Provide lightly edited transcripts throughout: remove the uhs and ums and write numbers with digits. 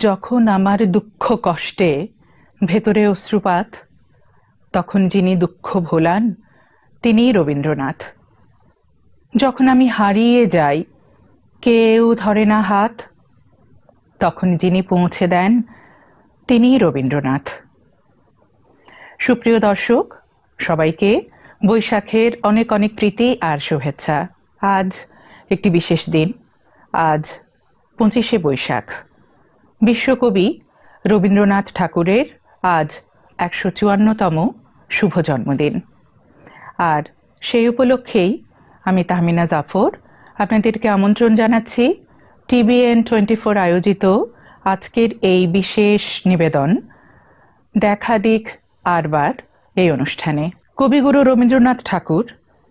যখন আমার দুঃখ কষ্টে ভেতরে অশ্রুপাত, তখন যিনি দুঃখ ভোলান তিনিই রবীন্দ্রনাথ। যখন আমি হারিয়ে যাই, কেউ ধরে না হাত, তখন যিনি পৌঁছে দেন তিনিই রবীন্দ্রনাথ। সুপ্রিয় দর্শক, সবাইকে বৈশাখের অনেক অনেক প্রীতি আর শুভেচ্ছা। আজ একটি বিশেষ দিন। আজ 25শে বৈশাখ, বিশ্বকবি রবীন্দ্রনাথ ঠাকুরের আজ 154তম শুভ জন্মদিন। আর সেই উপলক্ষেই আমি তাহমিনা জাফর আপনাদেরকে আমন্ত্রণ জানাচ্ছি TBN 24 আয়োজিত আজকের এই বিশেষ নিবেদন দেখা দিক আরবার এই অনুষ্ঠানে। কবিগুরু রবীন্দ্রনাথ ঠাকুর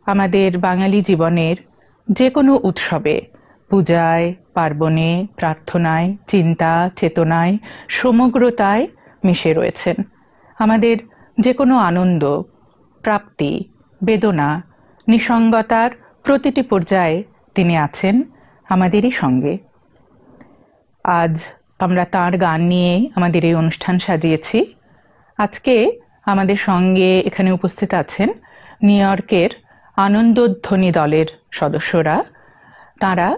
আমাদের বাঙালি জীবনের যে কোনো উৎসবে, পূজায়, পার্বণে, প্রার্থনায়, চিন্তা চেতনায়, সমগ্রতায় মিশে রয়েছেন। আমাদের যে কোনো আনন্দ, প্রাপ্তি, বেদনা, নিঃসঙ্গতার প্রতিটি পর্যায়ে তিনি আছেন আমাদেরই সঙ্গে। আজ আমরা তাঁর গান নিয়ে আমাদের এই অনুষ্ঠান সাজিয়েছি। আজকে আমাদের সঙ্গে এখানে উপস্থিত আছেন নিউ ইয়র্কের আনন্দধ্বনি দলের সদস্যরা। তাঁরা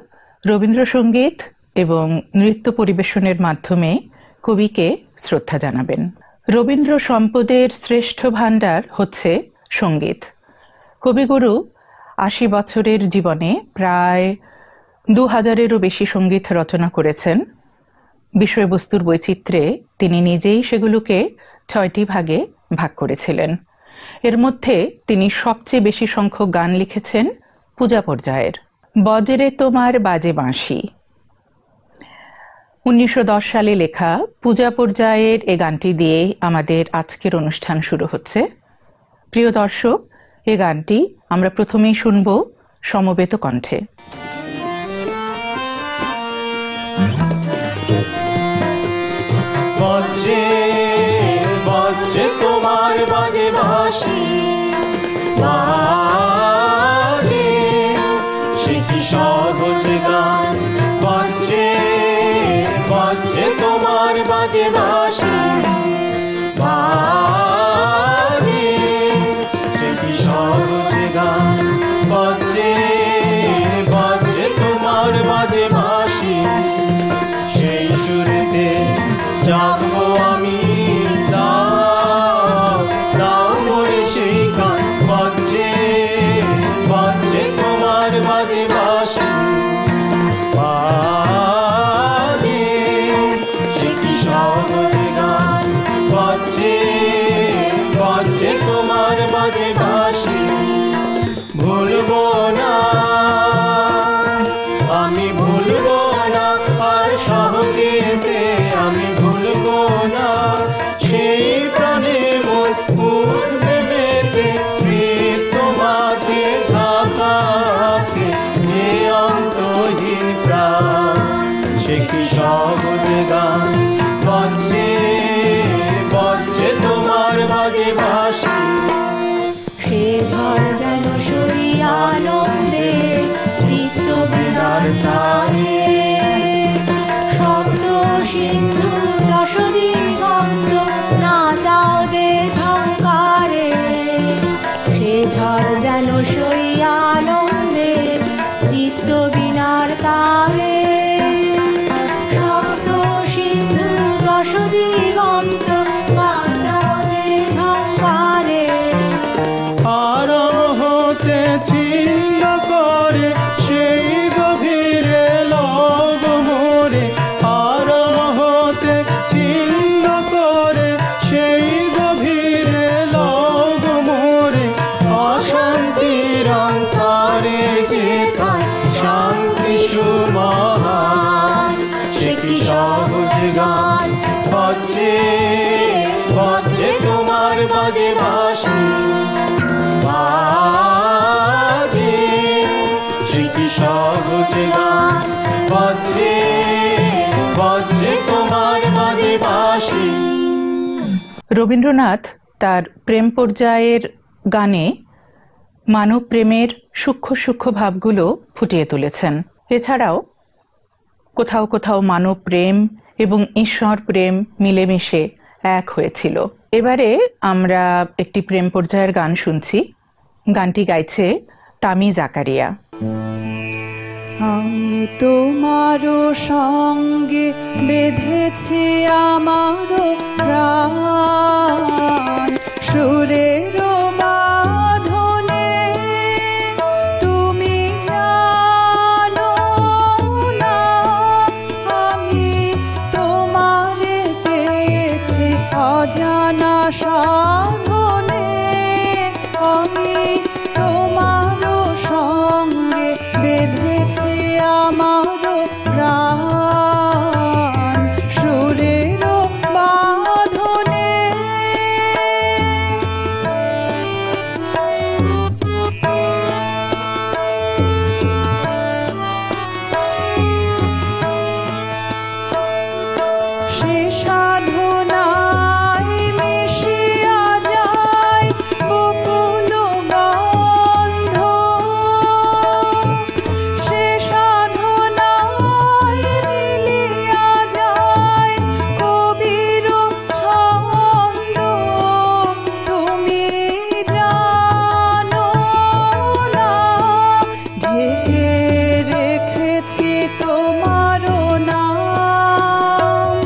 রবীন্দ্রসঙ্গীত এবং নৃত্য পরিবেশনের মাধ্যমে কবিকে শ্রদ্ধা জানাবেন। রবীন্দ্র সম্পদের শ্রেষ্ঠ ভাণ্ডার হচ্ছে সঙ্গীত। কবিগুরু 80 বছরের জীবনে প্রায় 2000-এরও বেশি সঙ্গীত রচনা করেছেন। বিষয়বস্তুর বৈচিত্র্যে তিনি নিজেই সেগুলোকে 6টি ভাগে ভাগ করেছিলেন। এর মধ্যে তিনি সবচেয়ে বেশি সংখ্যক গান লিখেছেন পূজা পর্যায়ের। বজ্রে তোমার বাজে বাঁশি 1910 সালে লেখা পূজা পর্যায়ের এ গানটি দিয়ে আমাদের আজকের অনুষ্ঠান শুরু হচ্ছে। প্রিয় দর্শক, এ গানটি আমরা প্রথমেই শুনব সমবেত কণ্ঠে। বজ্রে বজ্রে তোমার বাজে বাঁশি বাজে, সে কি সহজ গান। বজ্রে বজ্রে তোমার বাজে বাঁশি বাজে, সে কি সহজ গান। বজ্রে বজ্রে তোমার বাজে বাঁশি, সেই সুরেতে জাগবো আমি, দাও দাও মোরে সেই গান। বজ্রে বজ্রে তোমার বাজে বাঁশি বাজে, সে কি সহজ গান। বজ্রে বজ্রে তোমার বাজে বাঁশি, ভুলবো না আমি, ভুলবো না আর সহজেতে আমি ভুলবো না সেই প্রাণে মোর উঠবে মেতে। মৃত্যু মাঝে ঢাকা আছে যে অন্তহীন প্রাণ, সে কি সহজ গান। বজ্রে বজ্রে তোমার বাজে বাঁশি, সে ঝড় যেন সই আনন্দে চিত্ত বিনার তারে, শব্দ সিন্ধু দশ দিগন্ত নাচাও যে ঝঙ্কারে। সে ঝড় যেন সই আনন্দে চিত্ত বিনার তারে, শব্দ সিন্ধু দশ দিগন্ত নাচাও যে ঝঙ্কারে। আরব হতে ছিন্ন করে সেই গভীরে লগ মোরে, আরব হতে ছিন্ন করে সেই গভীরে লগ মোরে। অশান্তির অন্তরে যেথায় শান্তি সুমহান, সে কি সহজ গান। বজ্রে বজ্রে তোমার বাজে বাঁশি বাজে, সে কি সহজ গান। বজ্রে বজ্রে তোমার বাজে বাঁশি। রবীন্দ্রনাথ তার প্রেম পর্যায়ের গানে মানব প্রেমের সূক্ষ্ম সূক্ষ্ম ভাবগুলো ফুটিয়ে তুলেছেন। এছাড়াও কোথাও কোথাও মানব প্রেম এবং ঈশ্বর প্রেম মিলেমিশে এক হয়েছিল। এবারে আমরা একটি প্রেম পর্যায়ের গান শুনছি। গানটি গাইছে তামি জাকারিয়া। আমি তোমারও সঙ্গে বেঁধেছি আমারও প্রাণ, সুরের বাঁধনে তুমি জানো না আমি তোমারে পেয়েছি অজানা সাধনে। আমি তোমারও সঙ্গে বেঁধেছি আমারও প্রাণ, সুরের বাঁধনে। সে সাধনায় মিশিয়া যায় বকুল গন্ধ, সে সাধনায় মিলিয়া যায় কবির ছন্দ। তুমি জানো না ঢেকে রেখেছি তোমারও নাম,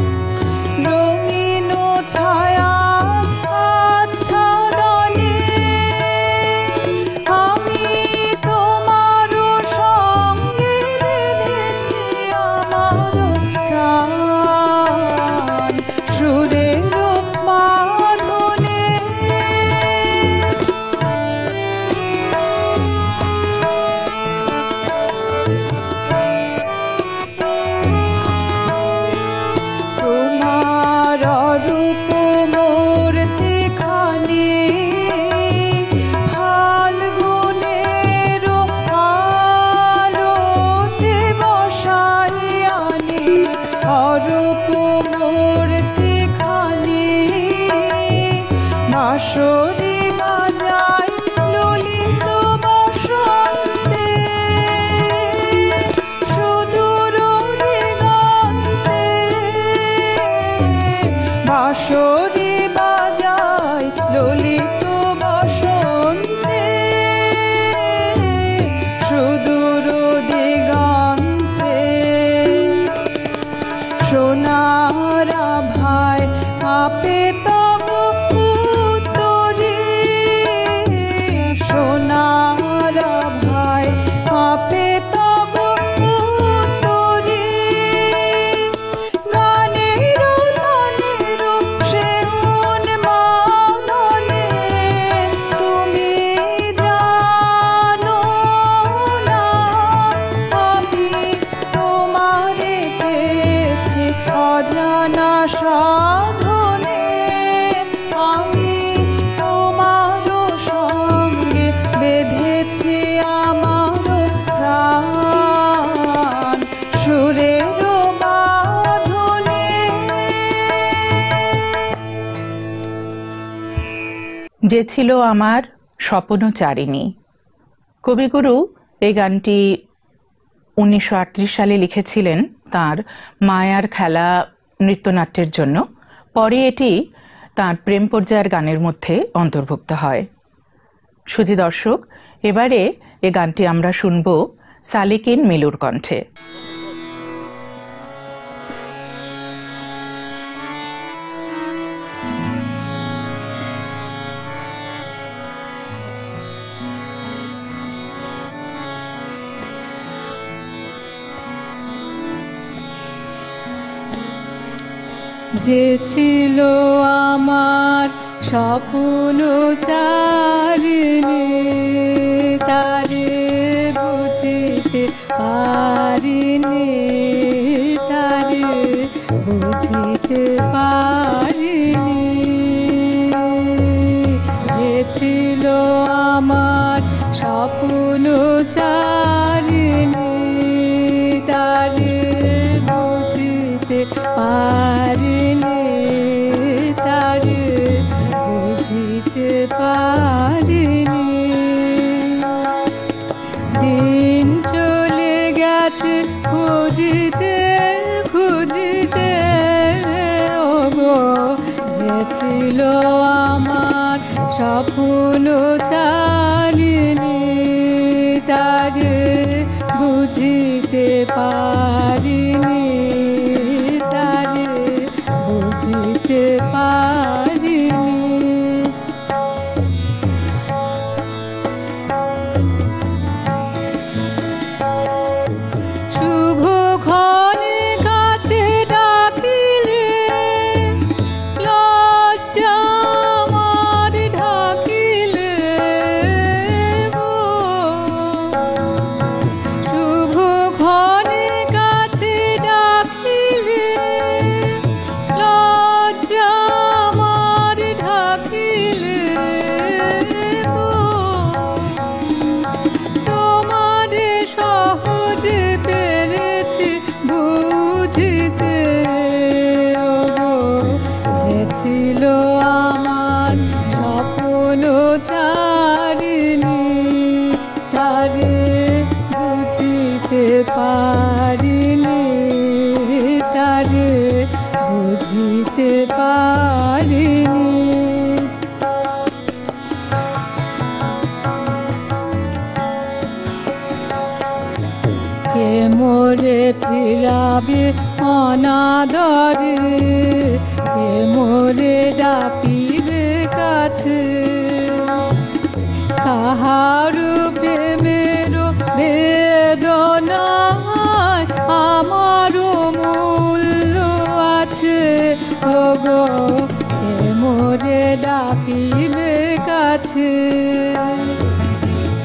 রঙিন ছায়া আচ্ছাদনে। আমি তোমারও সঙ্গে বেঁধেছি আমারও প্রাণ, সুরের বাঁধনে। তোমার অরূপ মূর্তি খানি ফাল্গুনের আলোতে বসাই আনি, অরূপ মূর্তি খানি বাঁশরি বাজাই ললিত বসন্তে, সুদূর দিগন্তে বাঁশরি বাজাই ললিত বসন্তে, সুদূর দিগন্তে। সোনার আভায় আপে তব উত্তরে, সোনার আভায় আপে তব উত্তরে। গানের তানের সেবন মাদনে তুমি জানো না আমি তোমারে পেয়েছি অজানা সাধনে। আমি তোমারও সঙ্গে বেঁধেছি আমারও প্রাণ, সুরের বাঁধনে। যে ছিল আমার স্বপ্নচারিণী। কবিগুরু এই গানটি 1938 সালে লিখেছিলেন তার মায়ার খেলা নৃত্যনাট্যের জন্য। পরে এটি তার প্রেম পর্যায়ের গানের মধ্যে অন্তর্ভুক্ত হয়। সুধী দর্শক, এবারে এই গানটি আমরা শুনব সালিকিন মিলুর কণ্ঠে। যে ছিল আমার স্বপ্নচারিণী তারে বুঝিতে পারিনি, তারে বুঝিতে পারিনি। যে ছিল আমার স্বপ্নচারিণী তারে বুঝিতে পারিনি, তারে বুঝিতে পারিনি। দিন চলে গেছে খুঁজিতে খুঁজিতে স্বপ্ন চালিনি তারে বুঝিতে পারিনি তারে বুঝিতে পারিনি শুভ ক্ষণে কাছে ডাকিলে লজ্জা আমার ঢাকিলে গো। শুভ ক্ষণে কাছে ডাকিলে লজ্জা আমার ঢাকিলে গো। তোমারে সহজে পেরেছি বুঝিতে ওগো, যে ছিল আমার স্বপ্ন চারিনি তারে বুঝিতে পারিনি তারে বুঝিতে পারিনি। কে মোরে ফিরাবে অনাদরে, কে মোরে ডাকিবে কাছে, কাহার প্রেমের বেদনায় আমারও মূল্য আছে ওগো, কে মোরে ডাকিবে কাছে,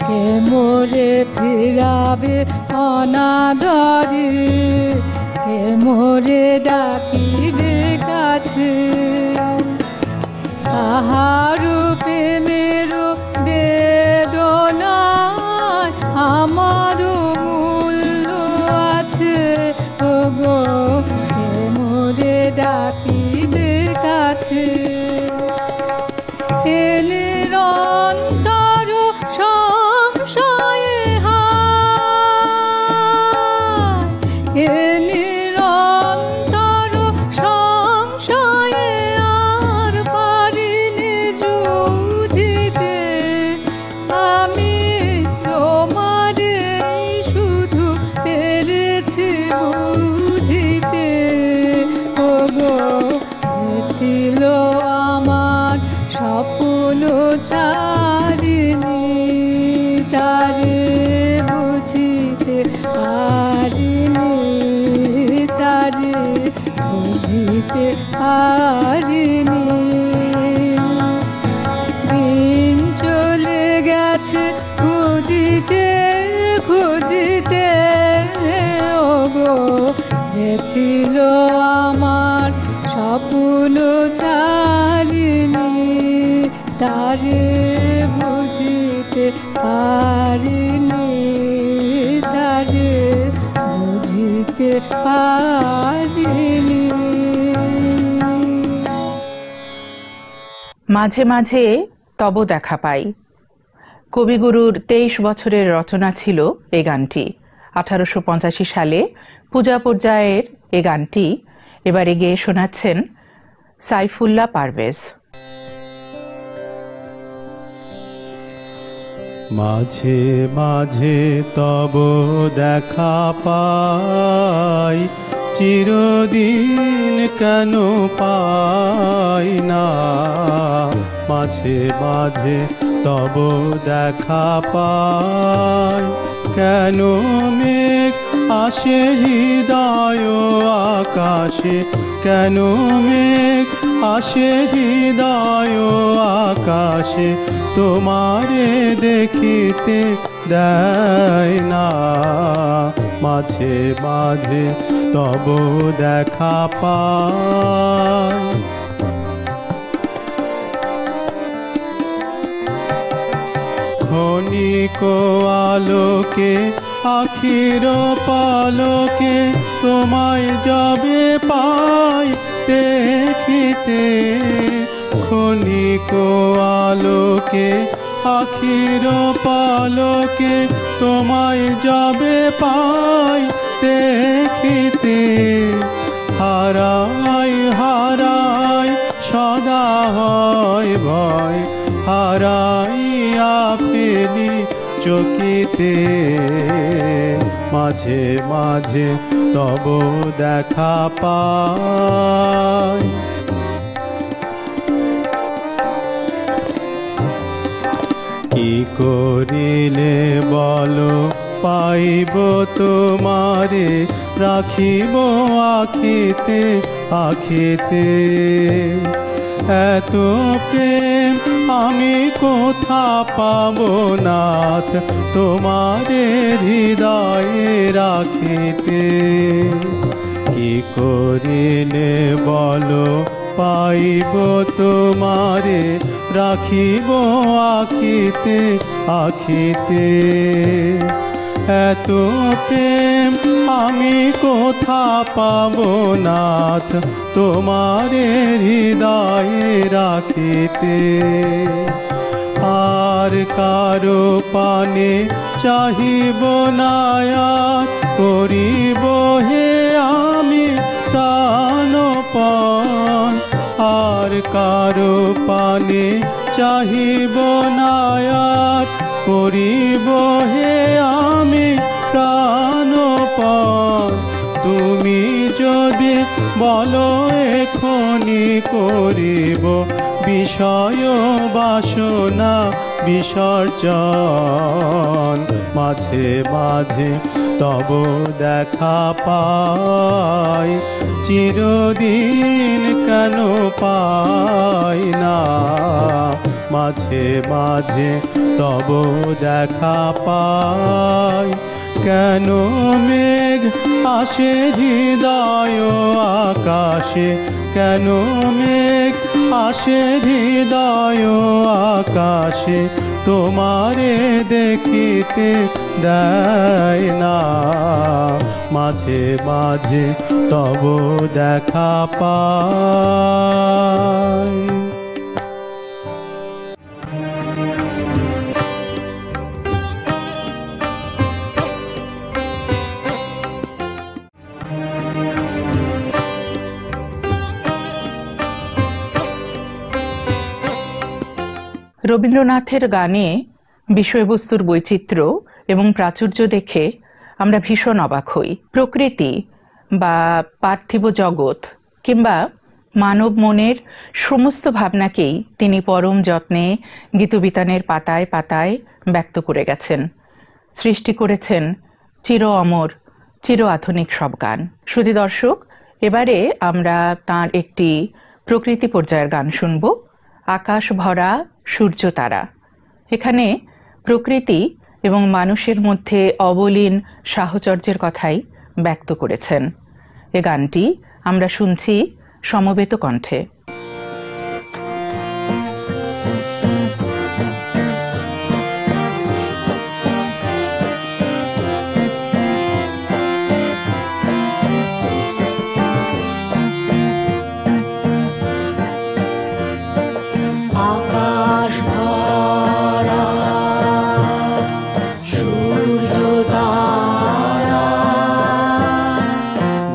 কে মোরে ফিরাবে অনাদরে, কে মোরে ডাকিবে কাছে, কাহার প্রেমের বেদনায় আমারও মূল্য আছে ওগো, কে মোরে ডাকিবে কাছে। হে নিরন্তর সংশয়ে হায়, হে নিরন্তর সংশয়ে আর পারিনি যুঝিতে, আমি তোমারে শুধু পেরেছি বুঝিতে ওগো, যে ছিল আমার স্বপ্ন চারিনি তারে বুঝিতে পারিনি তারে বুঝিতে পারিনি। দিন চলে গেছে খুঁজিতে খুঁজিতে ওগো, যে ছিল আমার স্বপ্ন চারিনি তারে বুঝিতে পারিনি তারে বুঝিতে পারিনি। মাঝে মাঝে তব দেখা পাই। কবিগুরুর 23 বছরের রচনা ছিল এই গানটি। 1885 সালে পূজা পর্যায়ের এই গানটি এবারে গেয়ে শোনাচ্ছেন সাইফুল্লাহ পারভেজ। মাঝে মাঝে তব দেখা পাই, চিরদিন কেন পাই না। মাঝে মাঝে তব দেখা পাই, কেন মেঘ আসে হৃদয় আকাশে, কেন মেঘ আসে হৃদয় আকাশে, তোমারে দেখিতে দেয় না। মাঝে মাঝে তব দেখা পাই। ক্ষণিক আলোকে আখির পালকে, তোমায় যাবে পাই দেখিতে। ক্ষণিক আলোকে আখির পালকে, তোমায় যাবে পাই দেখিতে। হারাই হারাই সদা হয় ভয়, চকিতে মাঝে মাঝে তব দেখা পাই। কি করিলে বলো পাইব তোমারে, রাখিব আখিতে আখিতে। এত প্রেম আমি কোথা পাব নাথ, তোমারে হৃদয়ে রাখিতে। কি করিলে বলো পাইব তোমারে, রাখিব আখিতে আখিতে। এত প্রেম আমি কোথা পাব নাথ, তোমারে হৃদয়ে রাখিতে। আর কারো পানে চাহিব না, করিব হে আমি প্রাণপণ। আর কারো পানে চাহিব না, করিব হে আমি প্রাণপণ। তুমি যদি বলো এখনি করিব বিষয় বাসনা বিসর্জন। মাঝে মাঝে তব দেখা পাই, চিরদিন কেন পাই না। মাঝে মাঝে তব দেখা পাই, কেন মেঘ আসে হৃদয় আকাশে, কেন মেঘ আসে হৃদয় আকাশে, তোমারে দেখিতে দেয় না। মাঝে মাঝে তব দেখা পাই। রবীন্দ্রনাথের গানে বিষয়বস্তুর বৈচিত্র্য এবং প্রাচুর্য দেখে আমরা ভীষণ অবাক হই। প্রকৃতি বা পার্থিব জগৎ কিংবা মানব মনের সমস্ত ভাবনাকেই তিনি পরম যত্নে গীতবিতানের পাতায় পাতায় ব্যক্ত করে গেছেন। সৃষ্টি করেছেন চির অমর চির আধুনিক সব গান। শুধু দর্শক, এবারে আমরা তার একটি প্রকৃতি পর্যায়ের গান শুনব, আকাশ ভরা সূর্য তারা। এখানে প্রকৃতি এবং মানুষের মধ্যে অবলীন সাহচর্যের কথাই ব্যক্ত করেছেন। এ গানটি আমরা শুনছি সমবেত কণ্ঠে।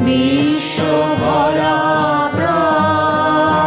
বিশ্ব ভরা প্রাণ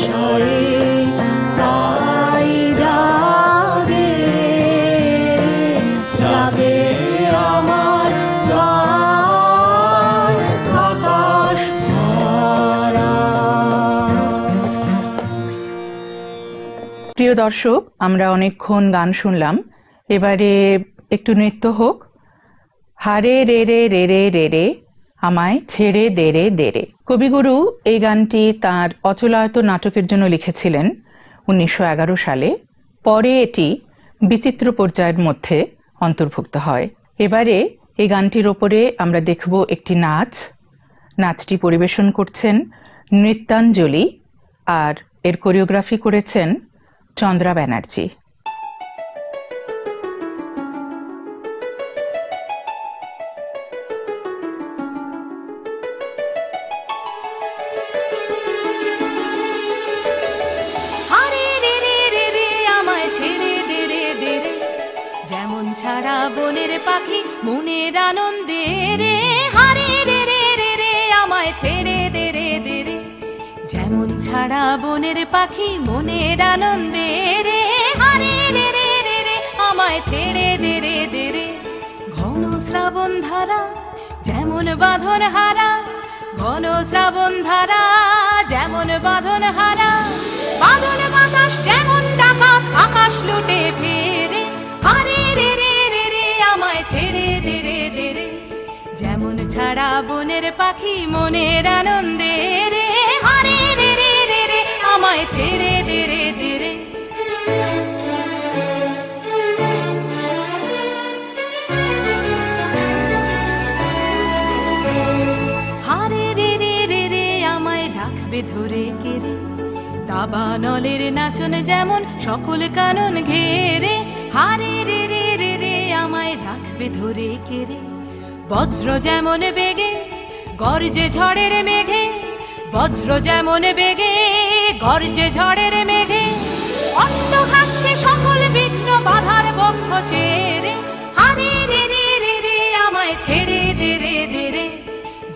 বিস্ময়ে তাই জাগে জাগে আমার গান আকাশ ভরা। প্রিয় দর্শক, আমরা অনেকক্ষণ গান শুনলাম, এবারে একটু নৃত্য হোক। হারে রে রে রে রে রে রে আমায় ছেড়ে দে রে দে রে। কবিগুরু এই গানটি তার অচলায়ত নাটকের জন্য লিখেছিলেন 1911 সালে। পরে এটি বিচিত্র পর্যায়ের মধ্যে অন্তর্ভুক্ত হয়। এবারে এই গানটির ওপরে আমরা দেখব একটি নাচ। নাচটি পরিবেশন করছেন নৃত্যাঞ্জলি, আর এর কোরিওগ্রাফি করেছেন চন্দ্রা ব্যানার্জি। ছাড়া বনের পাখি মনের আনন্দে রে, হারে রে রে রে রে আমায় ছেড়ে দে রে দে রে। যেমন ছাড়া বনের পাখি মনের আনন্দে রে, হারে রে রে রে রে আমায় ছেড়ে দে রে দে রে। ঘন শ্রাবণ ধারা যেমন বাঁধন হারা, ঘন শ্রাবণ ধারা যেমন বাঁধন হারা, বাঁধন বাতাস যেমন ডাকাত আকাশ লুটে ফেরে, হারে রে রে রে রে আমায় ছেড়ে দে রে দে রে। যেমন ছাড়া বনের পাখি মনের আনন্দে রে, হারে রে রে রে রে আমায় ছেড়ে দে রে দে রে। হারে রে রে রে রে আমায় রাখবে ধরে কেড়ে, দাবানলের নাচন যেমন সকল কানন ঘেরে, হারে রে রে রে রে আমায় রাখবে ধরে কেড়ে। বজ্র যেমন বেগে গর্জে ঝড়ের মেঘে, বজ্র যেমন বেগে গর্জে ঝড়ের মেঘে, অট্টহাস্যে সকল বিঘ্ন বাধার বক্ষ চেরে, হারে রে রে রে রে আমায় ছেড়ে দে রে দে রে।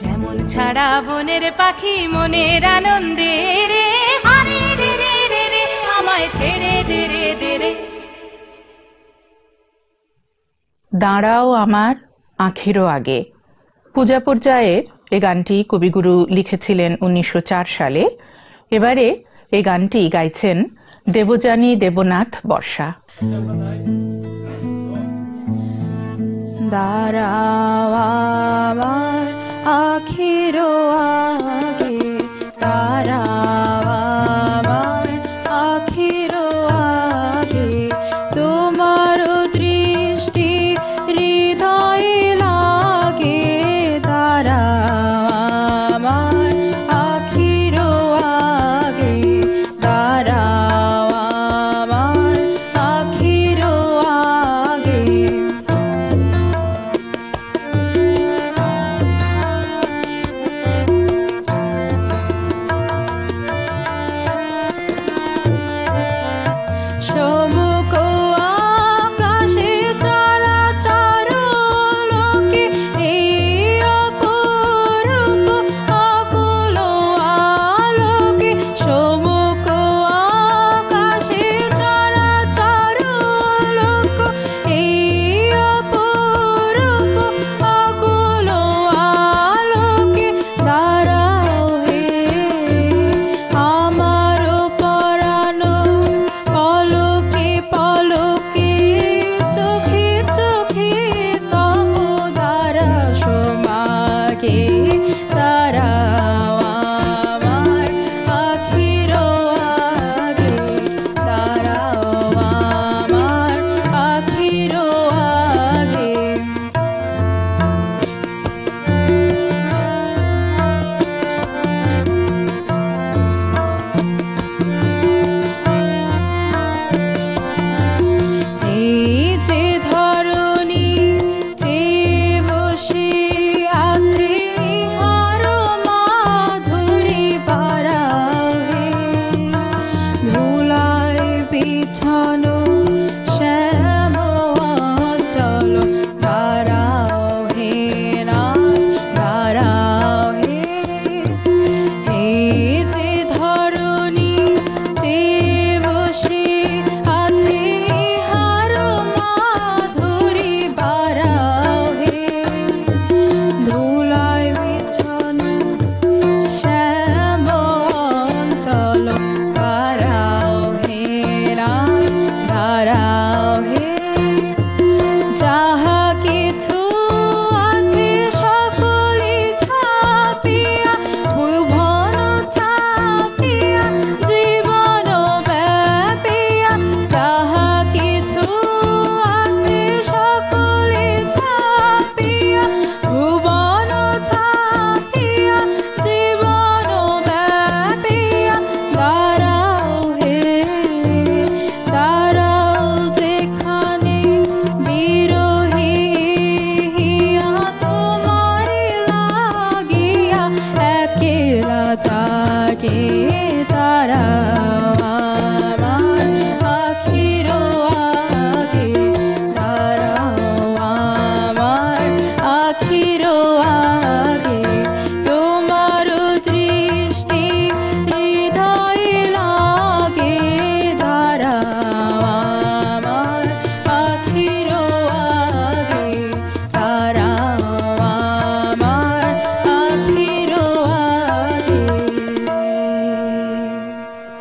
যেমন ছাড়া বনের পাখি মনের আনন্দে রে, হারে রে রে রে রে আমায় ছেড়ে দে রে দে রে। দাঁড়াও আমার আঁখিরও আগে। পূজা পর্যায়ের এই গানটি কবিগুরু লিখেছিলেন 1904 সালে। এবারে এই গানটি গাইছেন দেবযানী দেবনাথ বর্ষা। দাঁড়াও আমার আখিরও আগে, দাঁড়াও আমার আখিরও আগে, তোমার দৃষ্টি হৃদয়ে লাগে, দাঁড়াও আমার আখিরও আগে, দাঁড়াও আমার আখিরও আগে।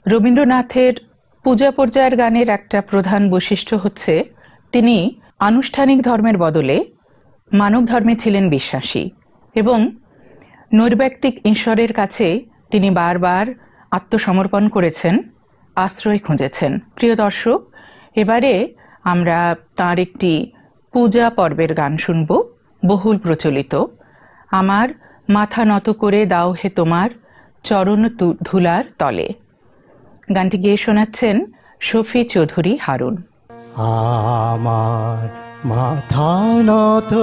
রবীন্দ্রনাথের পূজা পর্যায়ের গানের একটা প্রধান বৈশিষ্ট্য হচ্ছে তিনি আনুষ্ঠানিক ধর্মের বদলে মানব ধর্মে ছিলেন বিশ্বাসী এবং নৈর্ব্যক্তিক ঈশ্বরের কাছে তিনি বারবার আত্মসমর্পণ করেছেন, আশ্রয় খুঁজেছেন। প্রিয় দর্শক, এবারে আমরা তাঁর একটি পূজা পর্বের গান শুনব, বহুল প্রচলিত, আমার মাথা নত করে দাও হে তোমার চরণ ধুলার তলে। গানটি গেয়ে শোনাচ্ছেন শফি চৌধুরী হারুন। আমার মাথা নত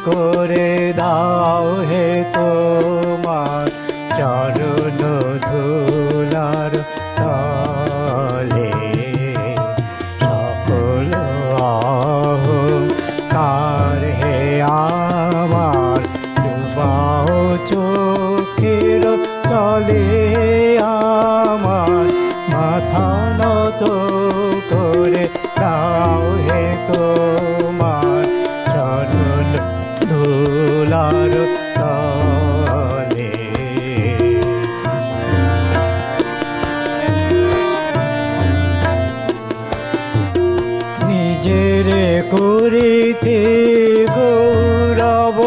করে দাও হে তোমার চরণ ধুলার তলে, সকল অহংকার হে আমার ডুবাও চোখের তলে, আমার মাথা নত করে দাও হে তোমার চরণ ধুলার তলে। নিজের করিতে গৌরবদান,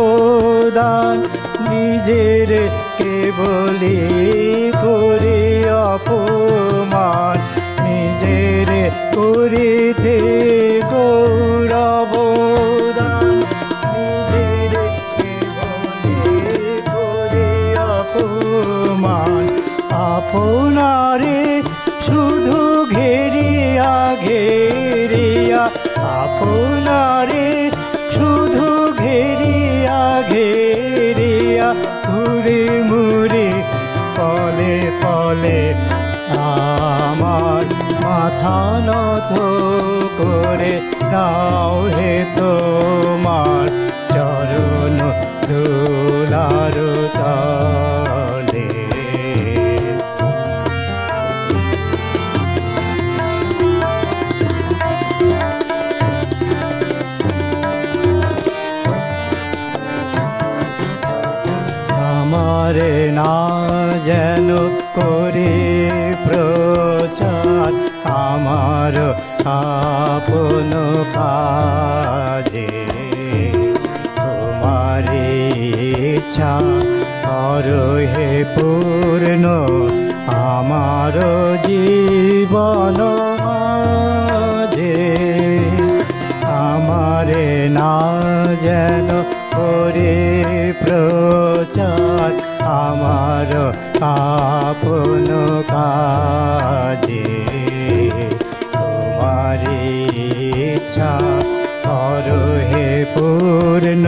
নিজের কেবলি করি অপমান, নিজের করিতে গৌরবদান, নিজের কেবলি করি অপমান, আপনারে শুধু ঘেরিয়া ঘেরিয়া, আপনারে শুধু ঘেরিয়া ঘেরিয়া, ঘুরে মুড়ে পলে পলে আমার মাথা নত করে দাও হে তোমার চরণ ধুলার তলে। আমারে না যেন করে প্রচার আমার আপন কাজে, তোমার ইচ্ছা করো হে পূর্ণ আমার জীবন মাঝে, আমারে না যেন করে প্রচার আমার আপন কাজে, তোমার ইচ্ছা করো হে পূর্ণ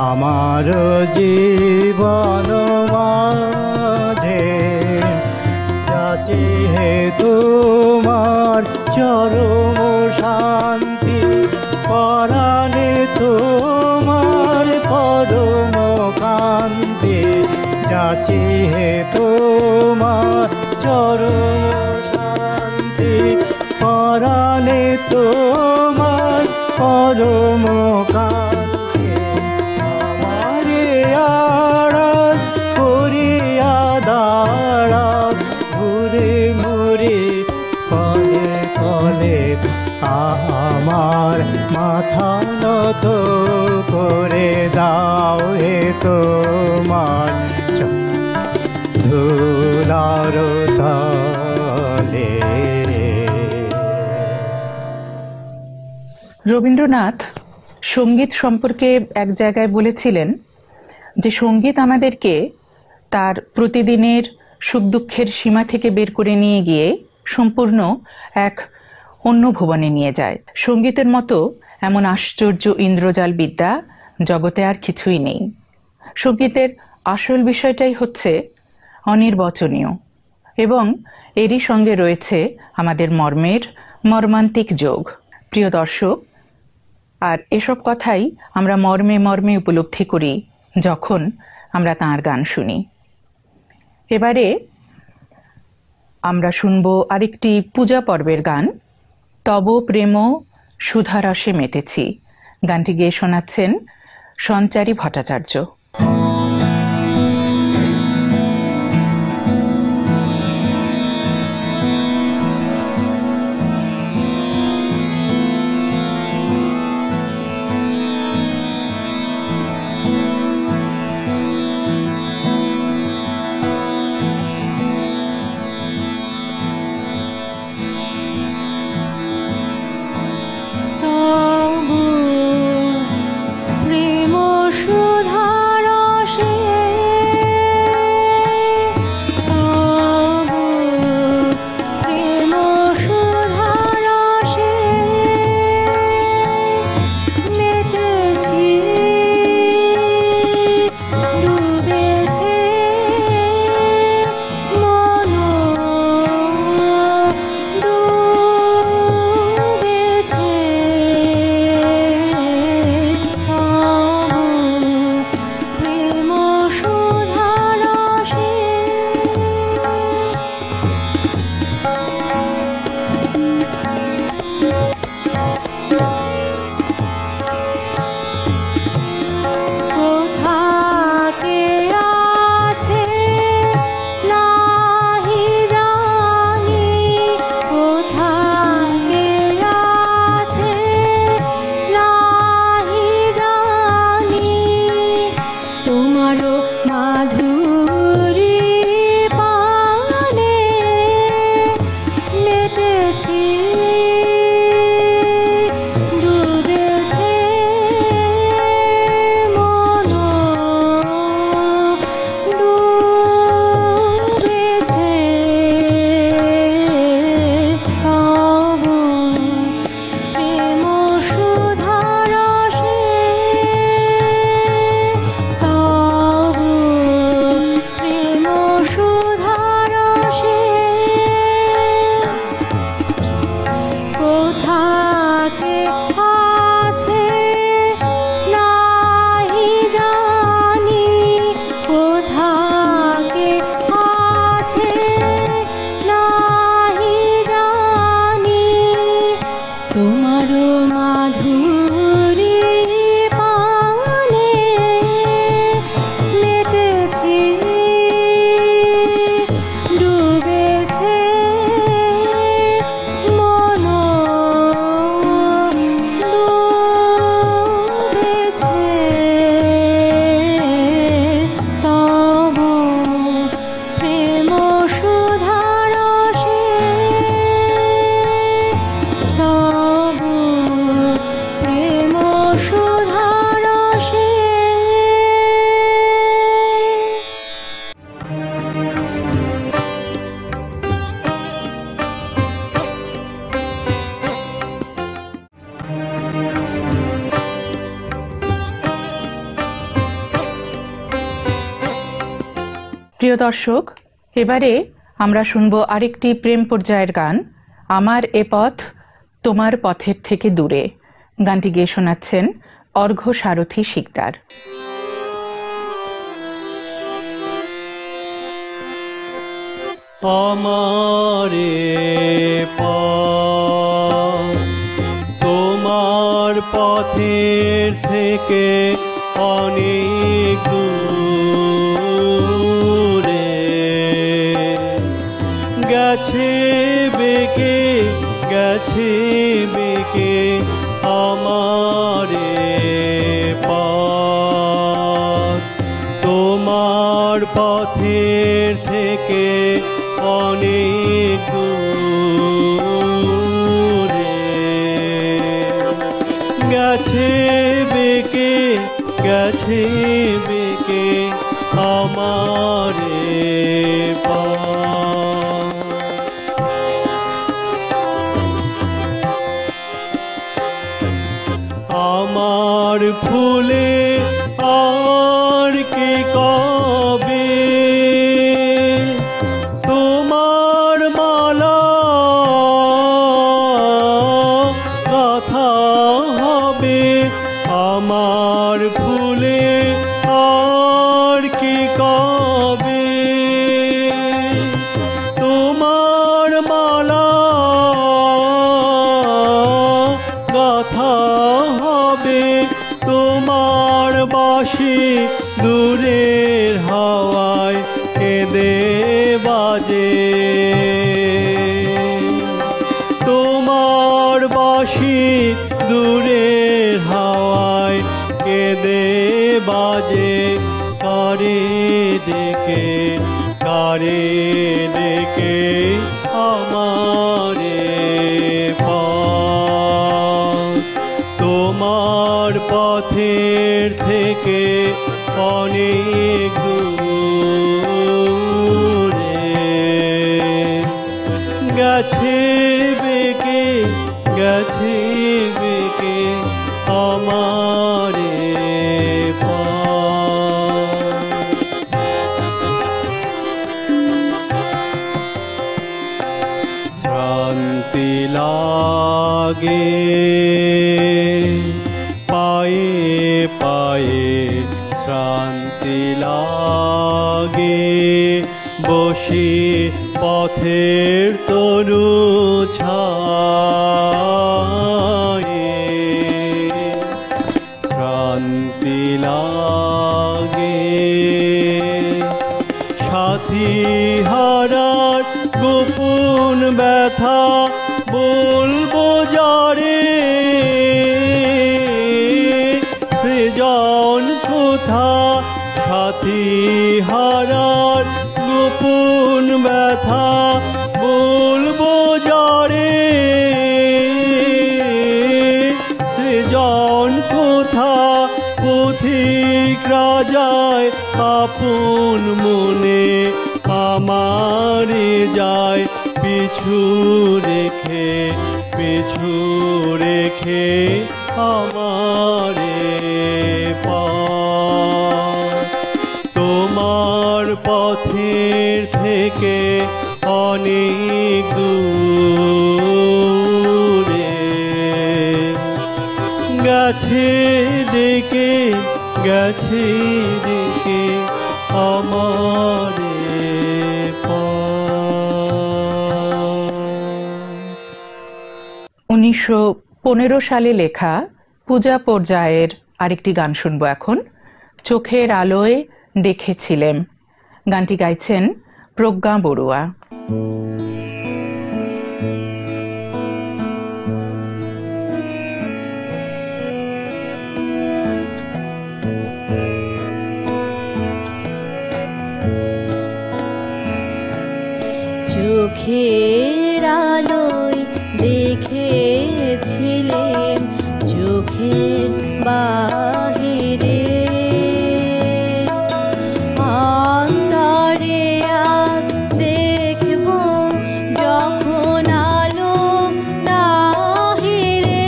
আমার জীবন মাঝে, যাচি হে তোমার চরম শান্তি, পরাণে তোমার পরম কান্তি, যাচি হে তোমার চরম শান্তি, পরাণে তোমার পরম কান্তি, আমারে আড়াল করিয়া দাঁড়া, ঘুরে মুড়ে পলে পলে আমার মাথা নত করে দাও হে তোমার ধুলার তলে। রবীন্দ্রনাথ সঙ্গীত সম্পর্কে এক জায়গায় বলেছিলেন যে সঙ্গীত আমাদেরকে তার প্রতিদিনের সুখ দুঃখের সীমা থেকে বের করে নিয়ে গিয়ে সম্পূর্ণ এক অন্য ভুবনে নিয়ে যায়। সঙ্গীতের মতো এমন আশ্চর্য ইন্দ্রজাল বিদ্যা জগতে আর কিছুই নেই। সঙ্গীতের আসল বিষয়টাই হচ্ছে অনির্বচনীয় এবং এরই সঙ্গে রয়েছে আমাদের মর্মের মর্মান্তিক যোগ। প্রিয় দর্শক, আর এসব কথাই আমরা মর্মে মর্মে উপলব্ধি করি যখন আমরা তাঁর গান শুনি। এবারে আমরা শুনব আরেকটি পূজা পর্বের গান, তব প্রেম সুধারসে মেতেছি। গানটি গেয়ে শোনাচ্ছেন সঞ্চারী ভট্টাচার্য। প্রিয় দর্শক, এবারে আমরা শুনব আরেকটি প্রেম পর্যায়ের গান, আমার এ পথ তোমার পথের থেকে দূরে। গানটি গেয়ে শোনাচ্ছেন অর্ঘ্য সারথী শিকদার। আমার পথ তোমার পথের থেকে অনেক দূরে, গেছে বেঁকে গেছে বেঁকে আমার পথ তোমার পথের থেকে অনেক দূরে, গেছে বেঁকে গেছে বেঁকে আমার পথ। আমার ফুলে আর কে কবে তোমার মালা কথা হবে, আমার ফুলে আর কে কবে তোমার মালা কথা হবে, তোমার বাঁশি দূরের হাওয়ায় কেঁদে বাজে, তোমার বাঁশি দূরের হাওয়ায় কেঁদে বাজে, কারে ডেকে আমার পথ তোমার পথের থেকে অনেক দূরে, গেছে বেঁকে গেছে বেঁকে আমার শ্রান্তি লাগে পায়ে পায়ে, শ্রান্তি লাগে বসি পথের তরু ছায়ে, শ্রান্তি লাগে সাথী হারার গোপন ব্যথা বলবো যারে, সৃজন কোথা সাথী হারার গোপন ব্যথা বলবো যারে, সৃজন কোথা পথিক রাজায় আপন মনে আমারে যায় পিছু রেখে আমারে পথ তোমার পথের থেকে অনেক দূরে, গেছে ডেকে গেছে ডেকে আমার পথ। 1915 সালে লেখা পূজা পর্যায়ের আরেকটি গান শুনব এখন, চোখের আলোয় দেখেছিলেম। গানটি গাইছেন প্রজ্ঞা বড়ুয়া। চোখের আলোয় দেখেছিলেম, চোখের বাহিরে অন্তরে আজ দেখব যখন আলো নাহিরে,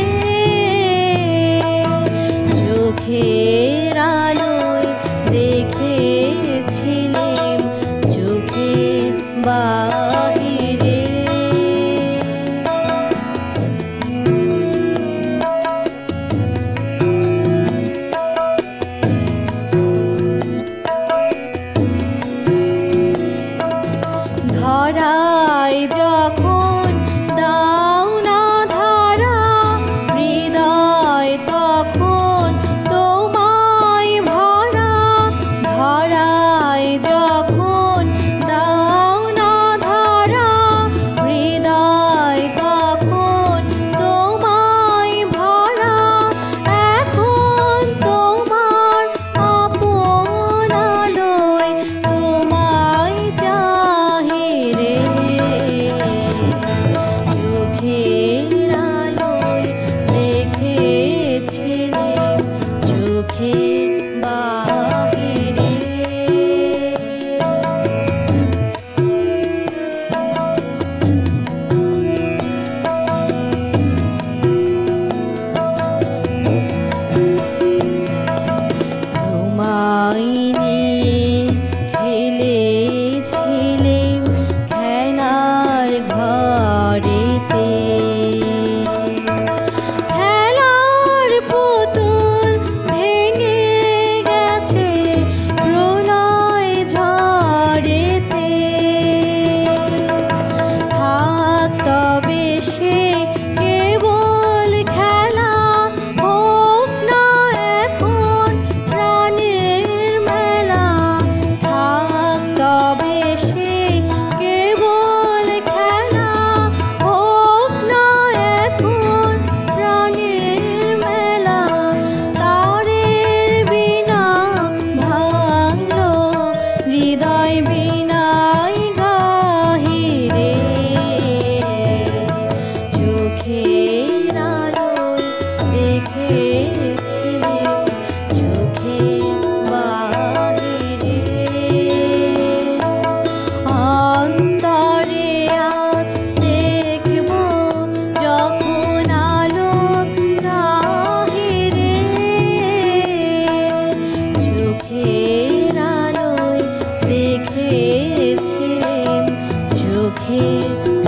চোখের আলোয় দেখেছিলেম,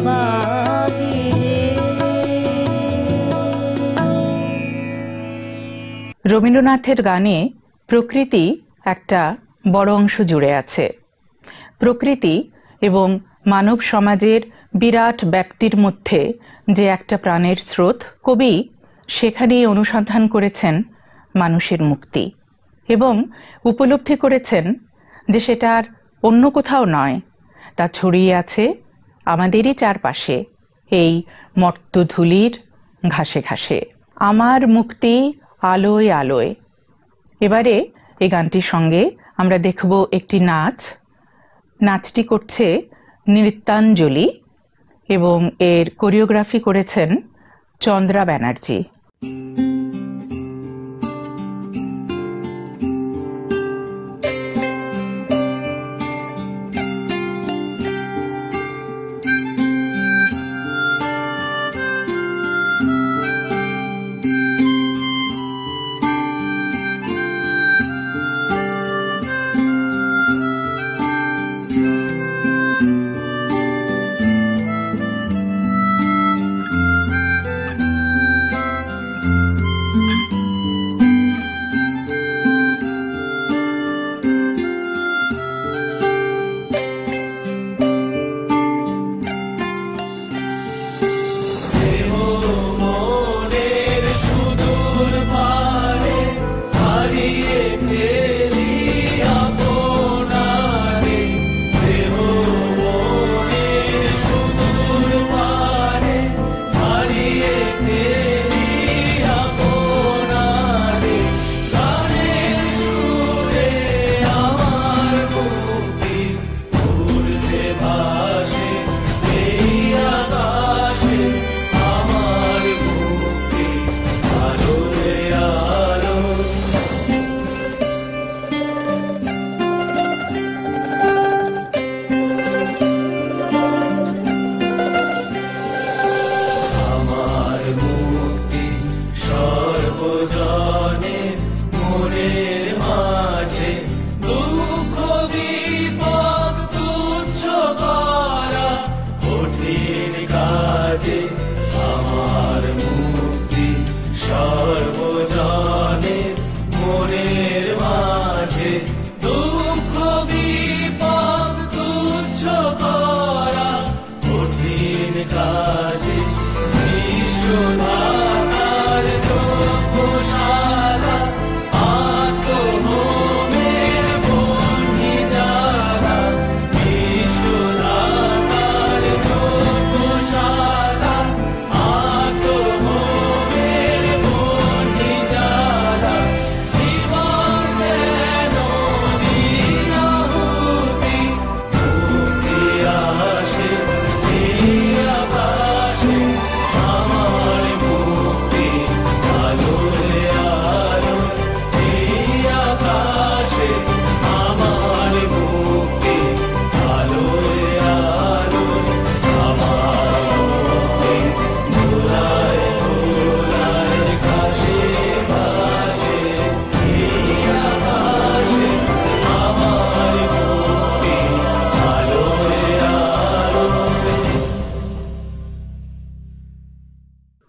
বাহিরে। রবীন্দ্রনাথের গানে প্রকৃতি একটা বড় অংশ জুড়ে আছে। প্রকৃতি এবং মানব সমাজের বিরাট ব্যাপ্তির মধ্যে যে একটা প্রাণের স্রোত, কবি সেখানেই অনুসন্ধান করেছেন মানুষের মুক্তি এবং উপলব্ধি করেছেন যে সেটা আর অন্য কোথাও নয়, তা ছড়িয়ে আছে আমাদেরই চারপাশে, এই মর্ত্যধূলির ঘাসে ঘাসে। আমার মুক্তি আলোয় আলোয়। এবারে এই গানটির সঙ্গে আমরা দেখব একটি নাচ। নাচটি করছে নৃত্যাঞ্জলি এবং এর কোরিওগ্রাফি করেছেন চন্দ্রা ব্যানার্জি।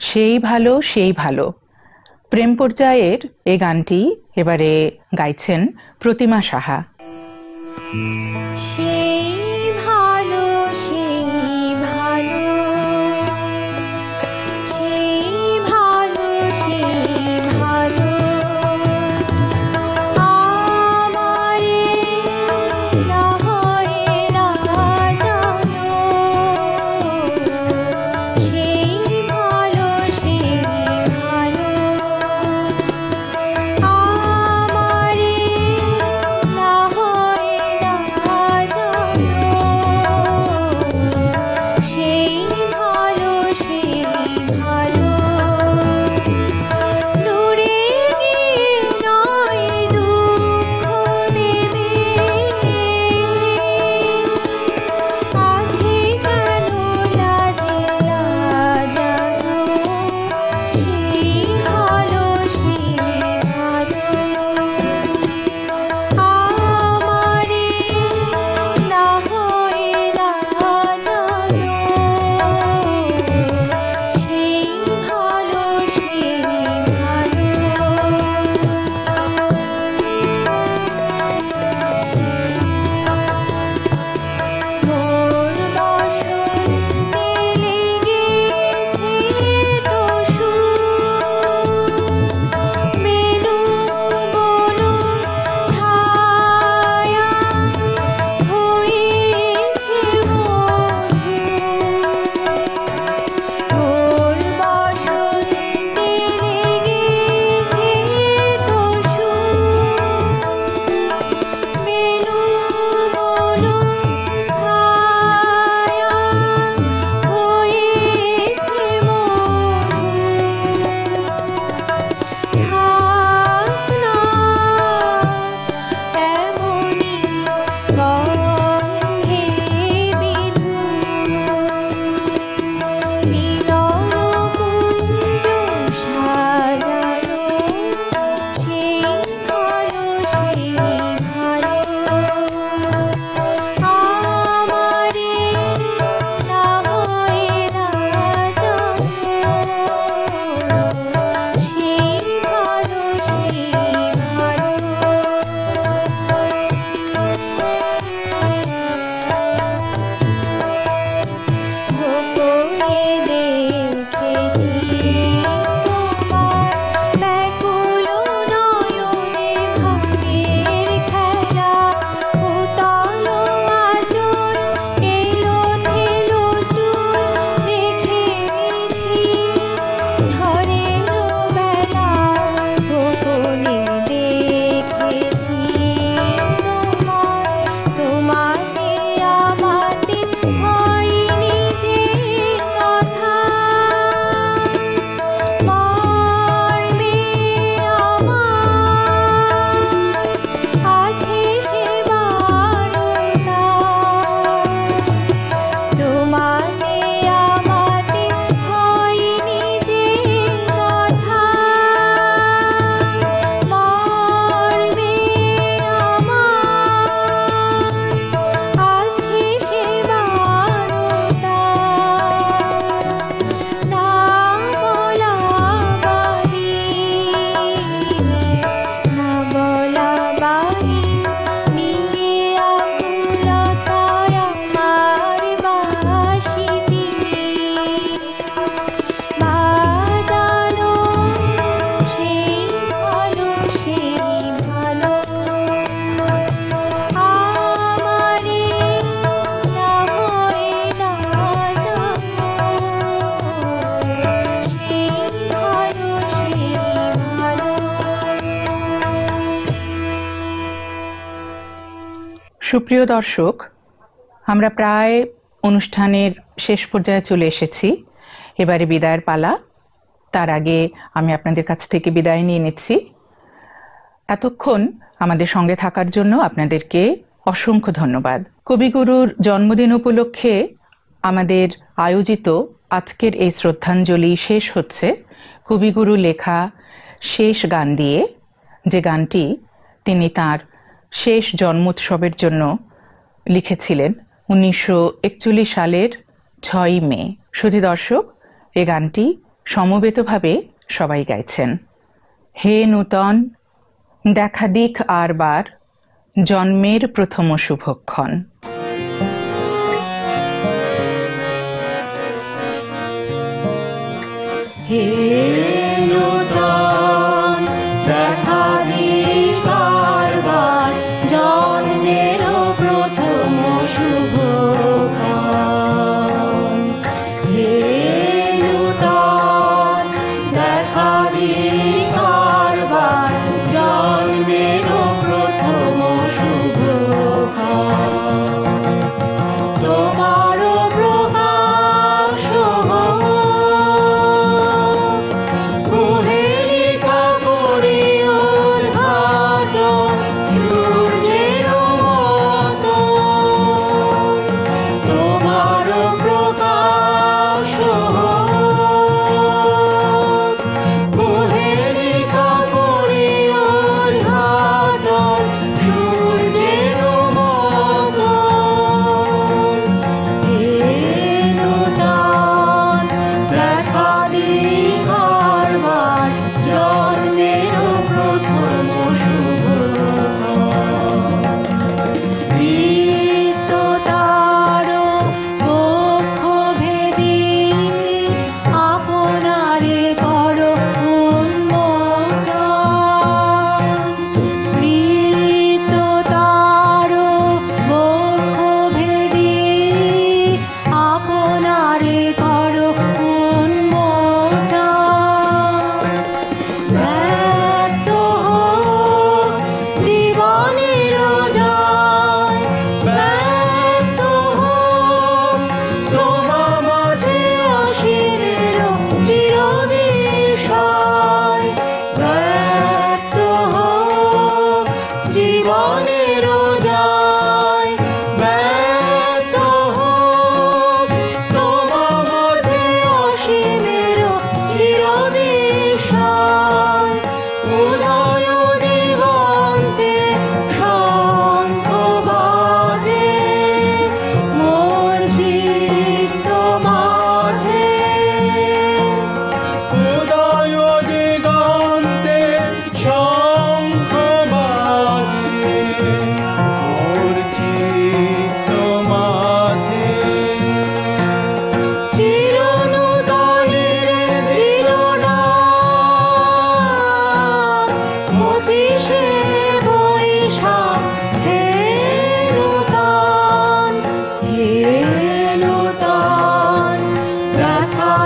সেই ভালো সেই ভালো প্রেম পর্যায়ের এই গানটি এবারে গাইছেন প্রতিমা সাহা। সেই ভালো সেই ভালো সেই ভালো সেই ভালো আমারে না হয়ে না জানো, সেই ভালো সেই ভালো আমারে না হয়ে না জানো করে দেখেছি তোমার ব্যাকুল নয়নে ভাবের খেলা, উতল আঁচল এলো থেলো চুল দেখেছি ঝড়ের বেলা গোপনে দেখেছি তোমার, তোমাতে আমাতে হয়নি যে কথা, মর্মে আমার আছে সে বারতা, তোমাতে আমাতে হয়নি যে কথা, মর্মে আমার আছে সে বারতা, না বলা বাহি, না বলা বাহি, নিয়ে আকুলতায় আমার বাঁশিটি বাজানো, সেই ভালো আমারে না হয়ে না জানো, সেই ভালো সুপ্রিয় দর্শক, আমরা প্রায় অনুষ্ঠানের শেষ পর্যায়ে চলে এসেছি। এবারে বিদায়ের পালা। তার আগে আমি আপনাদের কাছ থেকে বিদায় নিয়ে নিচ্ছি। এতক্ষণ আমাদের সঙ্গে থাকার জন্য আপনাদেরকে অসংখ্য ধন্যবাদ। কবিগুরুর জন্মদিন উপলক্ষে আমাদের আয়োজিত আজকের এই শ্রদ্ধাঞ্জলি শেষ হচ্ছে কবিগুরু লেখা শেষ গান দিয়ে, যে গানটি তিনি তার শেষ জন্মোৎসবের জন্য লিখেছিলেন 1941 সালের 6ই মে। শুধু দর্শক, এই গানটি সমবেতভাবে সবাই গাইছেন। হে নূতন, দেখা দিক আর বার, জন্মের প্রথম শুভক্ষণ। হে নূতন, দেখা দিক আর বার, জন্মের প্রথম শুভক্ষণ। হে নূতন, দেখা দিক আর বার, জন্মের প্রথম শুভক্ষণ। তোমার প্রকাশ হোক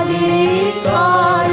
দি কার